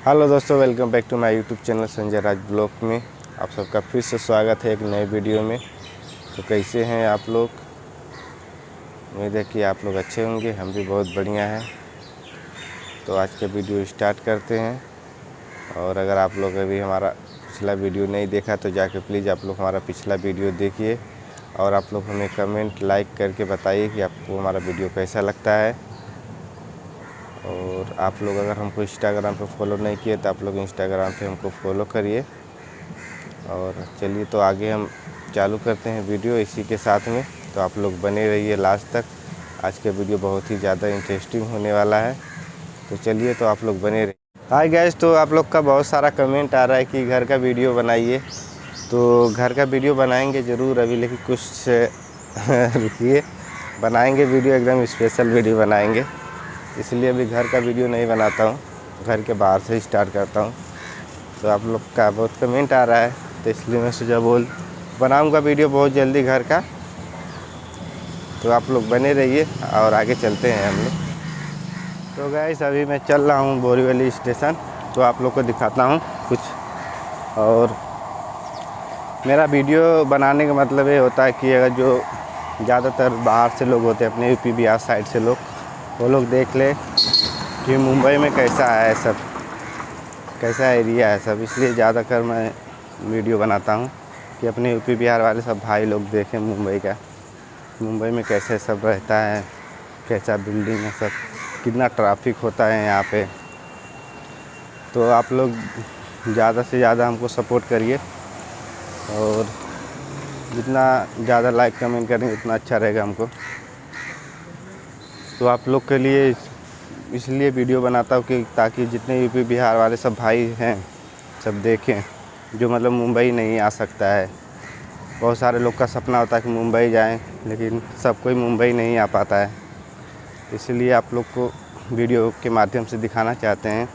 Hello दोस्तों, welcome back to my YouTube channel Sanjay Raj blog में। आप सबका फिर से स्वागत है एक नए वीडियो में। तो कैसे हैं आप लोग? उम्मीद है कि आप लोग अच्छे होंगे। हम भी बहुत बढ़िया हैं। तो आज का वीडियो स्टार्ट करते हैं। और अगर आप लोग अभी हमारा पिछला वीडियो नहीं देखा तो जाके प्लीज़ आप लोग हमारा पिछला वीडियो देखिए और आप लोग हमें कमेंट लाइक करके बताइए कि आपको हमारा वीडियो कैसा लगता है। और आप लोग अगर हमको इंस्टाग्राम पे फॉलो नहीं किए तो आप लोग इंस्टाग्राम पे हमको फॉलो करिए। और चलिए तो आगे हम चालू करते हैं वीडियो इसी के साथ में। तो आप लोग बने रहिए लास्ट तक। आज का वीडियो बहुत ही ज़्यादा इंटरेस्टिंग होने वाला है। तो चलिए तो आप लोग बने रहिए। हाय गाइस, तो आप लोग का बहुत सारा कमेंट आ रहा है कि घर का वीडियो बनाइए। तो घर का वीडियो बनाएंगे ज़रूर अभी, लेकिन कुछ रुकिए, बनाएंगे वीडियो, एकदम स्पेशल वीडियो बनाएंगे। इसलिए अभी घर का वीडियो नहीं बनाता हूँ, घर के बाहर से ही स्टार्ट करता हूँ। तो आप लोग का बहुत कमेंट आ रहा है तो इसलिए मैं सोचा बनाऊँगा वीडियो बहुत जल्दी घर का। तो आप लोग बने रहिए और आगे चलते हैं हम लोग। तो गाइस अभी मैं चल रहा हूँ बोरीवली स्टेशन। तो आप लोग को दिखाता हूँ कुछ। और मेरा वीडियो बनाने का मतलब ये होता है कि अगर जो ज़्यादातर बाहर से लोग होते हैं, अपने यूपी बिहार साइड से लोग, वो लोग देख ले कि मुंबई में कैसा है सब, कैसा एरिया है सब। इसलिए ज़्यादातर मैं वीडियो बनाता हूँ कि अपने यूपी बिहार वाले सब भाई लोग देखें मुंबई का, मुंबई में कैसे सब रहता है, कैसा बिल्डिंग है सब, कितना ट्रैफिक होता है यहाँ पे। तो आप लोग ज़्यादा से ज़्यादा हमको सपोर्ट करिए और जितना ज़्यादा लाइक कमेंट करेंगे उतना अच्छा रहेगा हमको। तो आप लोग के लिए इसलिए वीडियो बनाता हूँ कि ताकि जितने यूपी बिहार वाले सब भाई हैं सब देखें, जो मतलब मुंबई नहीं आ सकता है। बहुत सारे लोग का सपना होता है कि मुंबई जाएं, लेकिन सब कोई मुंबई नहीं आ पाता है। इसलिए आप लोग को वीडियो के माध्यम से दिखाना चाहते हैं।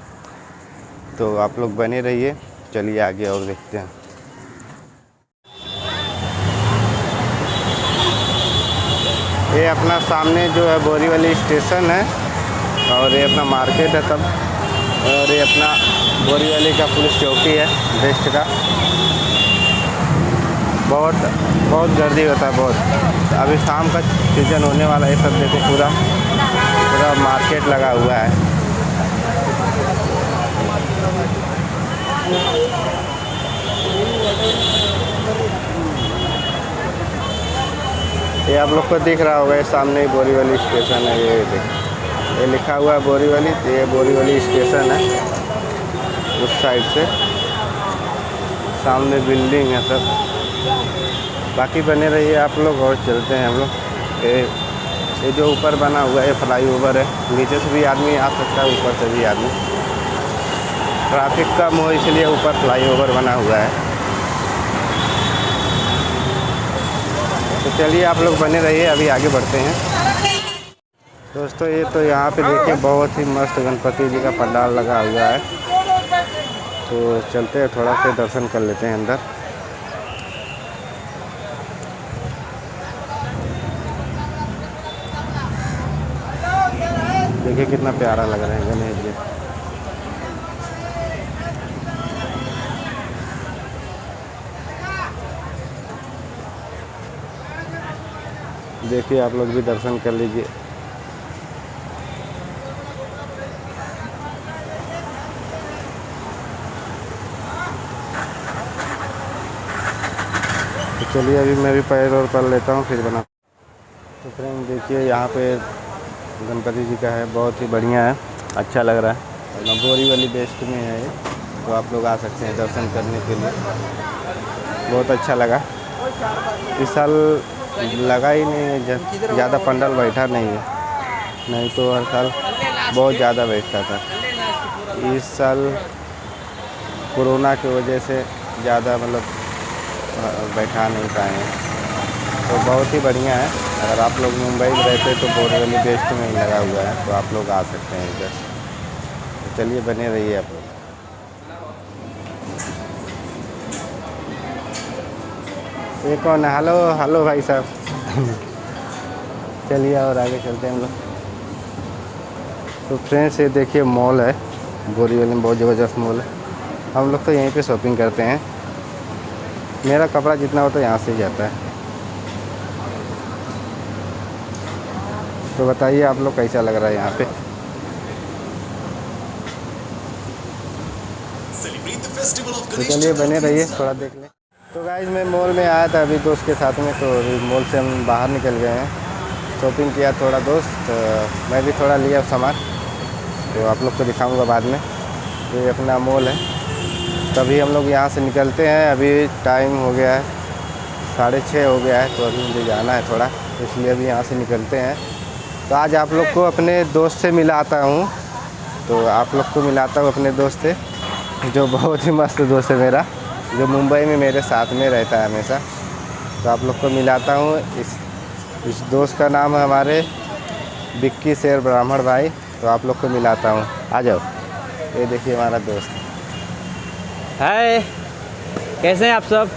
तो आप लोग बने रहिए। चलिए आगे और देखते हैं। ये अपना सामने जो है बोरीवली स्टेशन है और ये अपना मार्केट है तब, और ये अपना बोरीवली का पुलिस चौकी है वेस्ट का। बहुत गर्दी होता है बहुत। अभी शाम का सीज़न होने वाला है। सब देखो पूरा मार्केट लगा हुआ है। ये आप लोग को दिख रहा होगा, सामने ही बोरीवली स्टेशन है। ये देखो, ये लिखा हुआ है बोरीवली। तो ये बोरीवली स्टेशन है। उस साइड से सामने बिल्डिंग है सब। बाकी बने रहिए आप लोग और चलते हैं हम लोग। ये जो ऊपर बना हुआ है फ्लाईओवर है, नीचे से भी आदमी आ सकता है, ऊपर से भी आदमी। ट्रैफिक कम हो इसलिए ऊपर फ्लाईओवर बना हुआ है। तो चलिए आप लोग बने रहिए, अभी आगे बढ़ते हैं। दोस्तों ये तो यहाँ पे देखिए बहुत ही मस्त गणपति जी का पंडाल लगा हुआ है। तो चलते हैं, थोड़ा सा दर्शन कर लेते हैं अंदर। देखिए कितना प्यारा लग रहा है गणेश जी। देखिए आप लोग भी दर्शन कर लीजिए। तो चलिए अभी मैं भी पैर और कर लेता हूँ फिर बना। तो फ्रेंड देखिए यहाँ पे गणपति जी का है, बहुत ही बढ़िया है, अच्छा लग रहा है। बोरीवली वेस्ट में है ये। तो आप लोग आ सकते हैं दर्शन करने के लिए। बहुत अच्छा लगा। इस साल लगा ही नहीं है, ज़्यादा पंडाल बैठा नहीं है, नहीं तो हर साल बहुत ज़्यादा बैठता था। इस साल कोरोना की वजह से ज़्यादा मतलब बैठा नहीं पाए हैं। तो बहुत ही बढ़िया है। अगर आप लोग मुंबई में रहते तो बोरीवली वेस्ट में ही लगा हुआ है, तो आप लोग आ सकते हैं इधर। तो चलिए बने रहिए आप लोग। ये कौन है? हेलो हेलो भाई साहब। चलिए और आगे चलते हैं हम लोग। तो फ्रेंड्स ये देखिए मॉल है, बोरीवली में बहुत ज़बरदस्त मॉल है। हम लोग तो यहीं पे शॉपिंग करते हैं। मेरा कपड़ा जितना होता है यहाँ से ही जाता है। तो बताइए आप लोग कैसा लग रहा है यहाँ पे। तो चलिए बने रहिए, थोड़ा देख लें। तो गाइस मैं मॉल में आया था अभी दोस्त के साथ में, तो अभी मॉल से हम बाहर निकल गए हैं। शॉपिंग किया थोड़ा दोस्त, तो मैं भी थोड़ा लिया सामान, तो आप लोग को दिखाऊंगा बाद में। तो ये अपना मॉल है। तभी हम लोग यहाँ से निकलते हैं। अभी टाइम हो गया है 6:30 हो गया है, तो अभी मुझे जाना है थोड़ा, इसलिए अभी यहाँ से निकलते हैं। तो आज आप लोग को अपने दोस्त से मिलाता हूँ। तो आप लोग को मिलाता हूँ अपने दोस्त से, जो बहुत ही मस्त दोस्त है मेरा, जो मुंबई में मेरे साथ में रहता है हमेशा। तो आप लोग को मिलाता हूँ। इस दोस्त का नाम है हमारे विक्की शेर ब्राह्मण भाई। तो आप लोग को मिलाता हूँ, आ जाओ। ये देखिए हमारा दोस्त। हाय, कैसे हैं आप सब?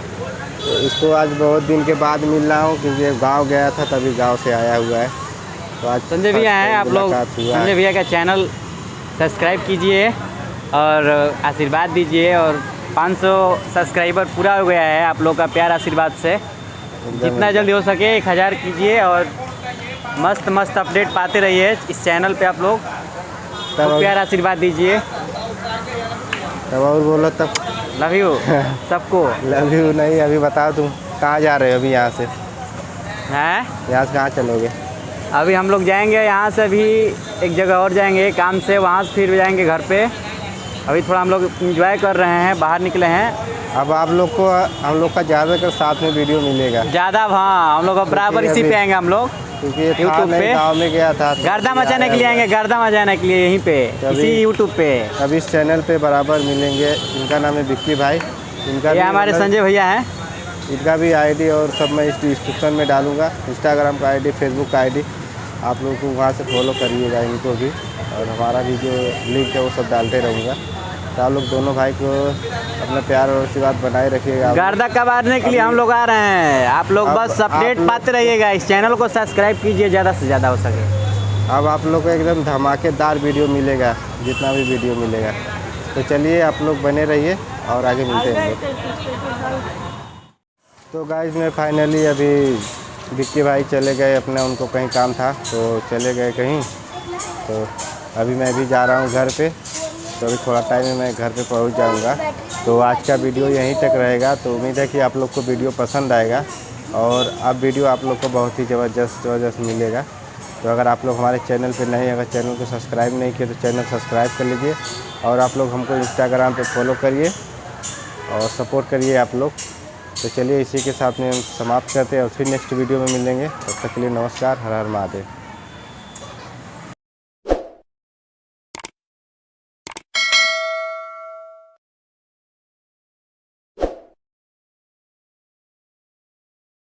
तो इसको आज बहुत दिन के बाद मिल रहा हूँ, क्योंकि गांव गया था, तभी गांव से आया हुआ है। तो आज संजय भैया हैं आप लोग। संजय भैया का चैनल सब्सक्राइब कीजिए और आशीर्वाद दीजिए। और 500 सब्सक्राइबर पूरा हो गया है आप लोग का प्यार आशीर्वाद से। जितना जल्दी हो सके 1000 कीजिए और मस्त मस्त अपडेट पाते रहिए इस चैनल पे। आप लोग तो प्यार आशीर्वाद दीजिए। तब और बोलो तब। लव यू सबको। लव यू नहीं, अभी बताओ तुम कहाँ जा रहे हो अभी यहाँ से? हैं? यहाँ से कहाँ चलोगे? अभी हम लोग जाएंगे यहाँ से, अभी एक जगह और जाएंगे काम से, वहाँ से फिर जाएंगे घर पे। अभी थोड़ा हम लोग इंजॉय कर रहे हैं, बाहर निकले हैं। अब आप लोग को हम लोग का ज़्यादातर साथ में वीडियो मिलेगा ज़्यादा। हाँ, हम लोग बराबर इसी पे आएंगे हम लोग, क्योंकि यूट्यूब पे। गाँव में गया था, गर्दा मचाने के लिए आएंगे, गर्दा मचाने के लिए यहीं पे, इसी यूट्यूब पे। अब इस चैनल पे बराबर मिलेंगे। इनका नाम है विक्की भाई। इनका ये हमारे संजय भैया हैं। इनका भी आईडी और सब मैं इस डिस्क्रिप्शन में डालूंगा। इंस्टाग्राम का आईडी, फेसबुक का आईडी, आप लोगों को वहाँ से फॉलो करिएगा इनको भी। और हमारा भी जो लिंक है वो सब डालते रहूँगा। तो आप लोग दोनों भाई को अपना प्यार और आशीर्वाद बनाए रखिएगा। गर्दा कबाड़ने के लिए हम लोग आ रहे हैं। आप लोग बस अपडेट पाते रहिएगा। इस चैनल को सब्सक्राइब कीजिए ज़्यादा से ज़्यादा हो सके। अब आप लोग को एकदम धमाकेदार वीडियो मिलेगा, जितना भी वीडियो मिलेगा। तो चलिए आप लोग बने रहिए और आगे मिलते हैं। तो गाइस मैं फाइनली अभी विक्की भाई चले गए अपने, उनको कहीं काम था तो चले गए कहीं। तो अभी मैं भी जा रहा हूँ घर पे। तो अभी थोड़ा टाइम में मैं घर पे पहुँच जाऊँगा। तो आज का वीडियो यहीं तक रहेगा। तो उम्मीद है कि आप लोग को वीडियो पसंद आएगा और अब वीडियो आप लोग को बहुत ही ज़बरदस्त मिलेगा। तो अगर आप लोग हमारे चैनल पे नहीं, अगर चैनल को सब्सक्राइब नहीं किए तो चैनल सब्सक्राइब कर लीजिए। और आप लोग हमको इंस्टाग्राम पे फॉलो करिए और सपोर्ट करिए आप लोग। तो चलिए इसी के साथ में हम समाप्त करते हैं और फिर नेक्स्ट वीडियो में मिलेंगे। तब तक के लिए नमस्कार। हर हर महादेव।